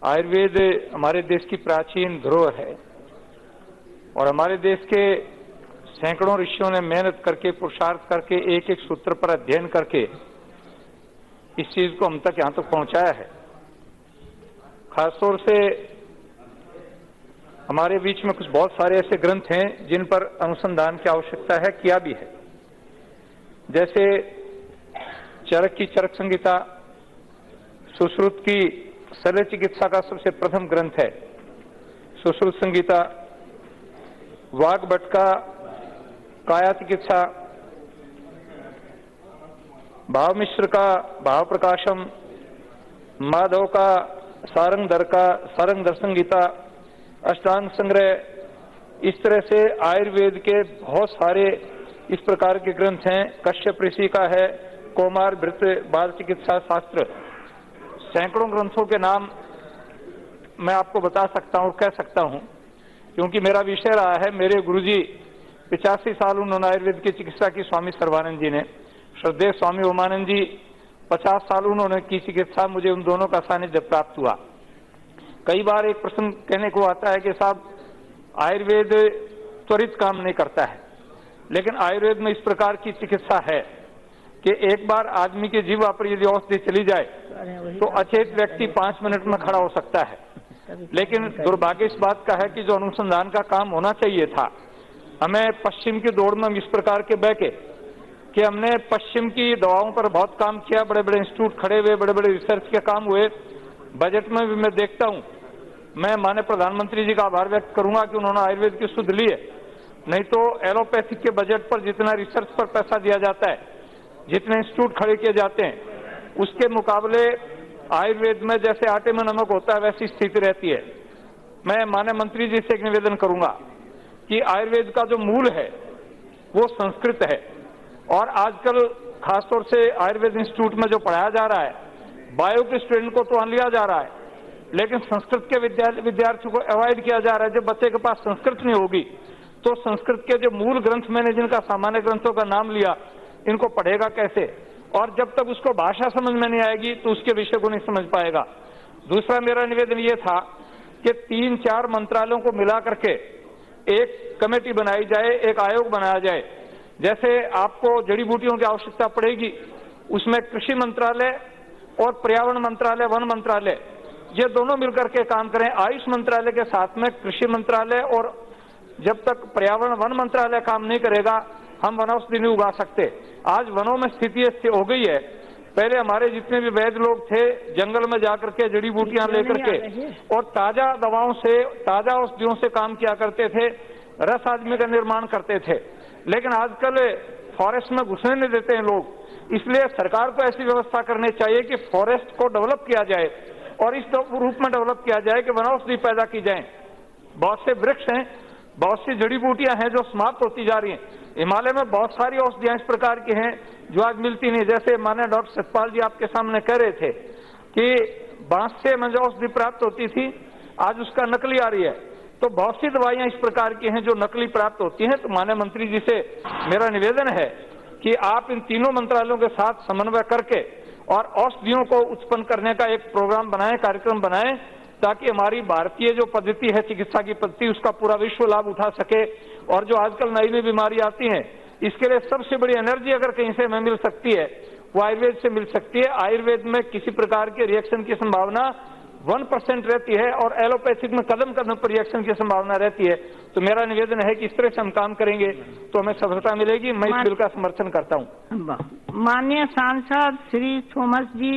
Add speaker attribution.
Speaker 1: आयुर्वेद हमारे देश की प्राचीन धरोहर है और हमारे देश के सैकड़ों ऋषियों ने मेहनत करके, पुरुषार्थ करके, एक एक सूत्र पर अध्ययन करके इस चीज को हम तक यहां तक पहुंचाया है। खासतौर से हमारे बीच में कुछ बहुत सारे ऐसे ग्रंथ हैं जिन पर अनुसंधान की आवश्यकता है, किया भी है। जैसे चरक की चरक संहिता सुश्रुत की शल्य चिकित्सा का सबसे प्रथम ग्रंथ है सुश्रुत संहिता, वाग्भट का काया चिकित्सा, भाव मिश्र का भाव प्रकाशम, माधव का सारंग दर संहिता, अष्टांग संग्रह। इस तरह से आयुर्वेद के बहुत सारे इस प्रकार के ग्रंथ हैं। कश्यप ऋषि का है कौमार भृत बाल चिकित्सा शास्त्र। सैकड़ों ग्रंथों के नाम मैं आपको बता सकता हूं, कह सकता हूं, क्योंकि मेरा विषय रहा है। मेरे गुरुजी 85 साल उन्होंने आयुर्वेद की चिकित्सा की, स्वामी सर्वानंद जी ने। श्रद्धेय स्वामी ओमानंद जी 50 साल उन्होंने की चिकित्सा। मुझे उन दोनों का सानिध्य प्राप्त हुआ। कई बार एक प्रश्न कहने को आता है कि साहब आयुर्वेद त्वरित काम नहीं करता है, लेकिन आयुर्वेद में इस प्रकार की चिकित्सा है कि एक बार आदमी के जीवा पर यदि औषधि चली जाए तो अचेत व्यक्ति 5 मिनट में खड़ा हो सकता है। लेकिन दुर्भाग्य इस बात का है कि जो अनुसंधान का काम होना चाहिए था, हमें पश्चिम की दौड़ में इस प्रकार के बह के कि हमने पश्चिम की दवाओं पर बहुत काम किया, बड़े बड़े इंस्टीट्यूट खड़े हुए, बड़े बड़े रिसर्च के काम हुए। बजट में भी मैं देखता हूं, मैं माननीय प्रधानमंत्री जी का आभार व्यक्त करूंगा कि उन्होंने आयुर्वेद की सुध ली है। नहीं तो एलोपैथिक के बजट पर जितना रिसर्च पर पैसा दिया जाता है, जितने इंस्टीट्यूट खड़े किए जाते हैं, उसके मुकाबले आयुर्वेद में जैसे आटे में नमक होता है वैसी स्थिति रहती है। मैं माननीय मंत्री जी से एक निवेदन करूंगा कि आयुर्वेद का जो मूल है वो संस्कृत है, और आजकल खासतौर से आयुर्वेद इंस्टीट्यूट में जो पढ़ाया जा रहा है, बायो के स्टूडेंट को तो आन लिया जा रहा है, लेकिन संस्कृत के विद्यार्थियों को अवॉइड किया जा रहा है। जब बच्चे के पास संस्कृत नहीं होगी तो संस्कृत के जो मूल ग्रंथ, मैंने जिनका सामान्य ग्रंथों का नाम लिया, इनको पढ़ेगा कैसे? और जब तक उसको भाषा समझ में नहीं आएगी तो उसके विषय को नहीं समझ पाएगा। दूसरा मेरा निवेदन ये था कि 3-4 मंत्रालयों को मिला करके एक कमेटी बनाई जाए, एक आयोग बनाया जाए। जैसे आपको जड़ी बूटियों की आवश्यकता पड़ेगी, उसमें कृषि मंत्रालय और पर्यावरण मंत्रालय, वन मंत्रालय, ये दोनों मिलकर के काम करें। आयुष मंत्रालय के साथ में कृषि मंत्रालय, और जब तक पर्यावरण वन मंत्रालय काम नहीं करेगा हम वनौषधि नहीं उगा सकते। आज वनों में स्थिति ऐसी हो गई है, पहले हमारे जितने भी वैद्य लोग थे जंगल में जाकर के जड़ी बूटियां लेकर के और ताजा दवाओं से, ताजा औषधियों से काम किया करते थे, रस आदमी का निर्माण करते थे। लेकिन आजकल फॉरेस्ट में घुसने नहीं देते हैं लोग। इसलिए सरकार को ऐसी व्यवस्था करनी चाहिए कि फॉरेस्ट को डेवलप किया जाए और इस रूप में डेवलप किया जाए कि वनौषधि पैदा की जाए। बहुत से वृक्ष हैं, बहुत सी जड़ी बूटियां हैं जो समाप्त होती जा रही हैं। हिमालय में बहुत सारी औषधियां इस प्रकार की हैं जो आज मिलती नहीं। जैसे माननीय डॉक्टर सतपाल जी आपके सामने कह रहे थे कि बांस से जो औषधि प्राप्त होती थी आज उसका नकली आ रही है। तो बहुत सी दवाइयां इस प्रकार की हैं जो नकली प्राप्त होती हैं। तो माननीय मंत्री जी से मेरा निवेदन है कि आप इन तीनों मंत्रालयों के साथ समन्वय करके और औषधियों को उत्पन्न करने का एक प्रोग्राम बनाएं, कार्यक्रम बनाएं, ताकि हमारी भारतीय जो पद्धति है, चिकित्सा की पद्धति, उसका पूरा विश्व लाभ उठा सके। और जो आजकल नई नई बीमारी आती हैं, इसके लिए सबसे बड़ी एनर्जी अगर कहीं से हमें मिल सकती है वो आयुर्वेद से मिल सकती है। आयुर्वेद में किसी प्रकार के रिएक्शन की संभावना 1% रहती है और एलोपैथिक में कदम कदम पर रिएक्शन की संभावना रहती है। तो मेरा निवेदन है कि इस तरह से हम काम करेंगे तो हमें सफलता मिलेगी। मैं इस बिल का समर्थन करता हूँ।
Speaker 2: माननीय सांसद श्री थॉमस जी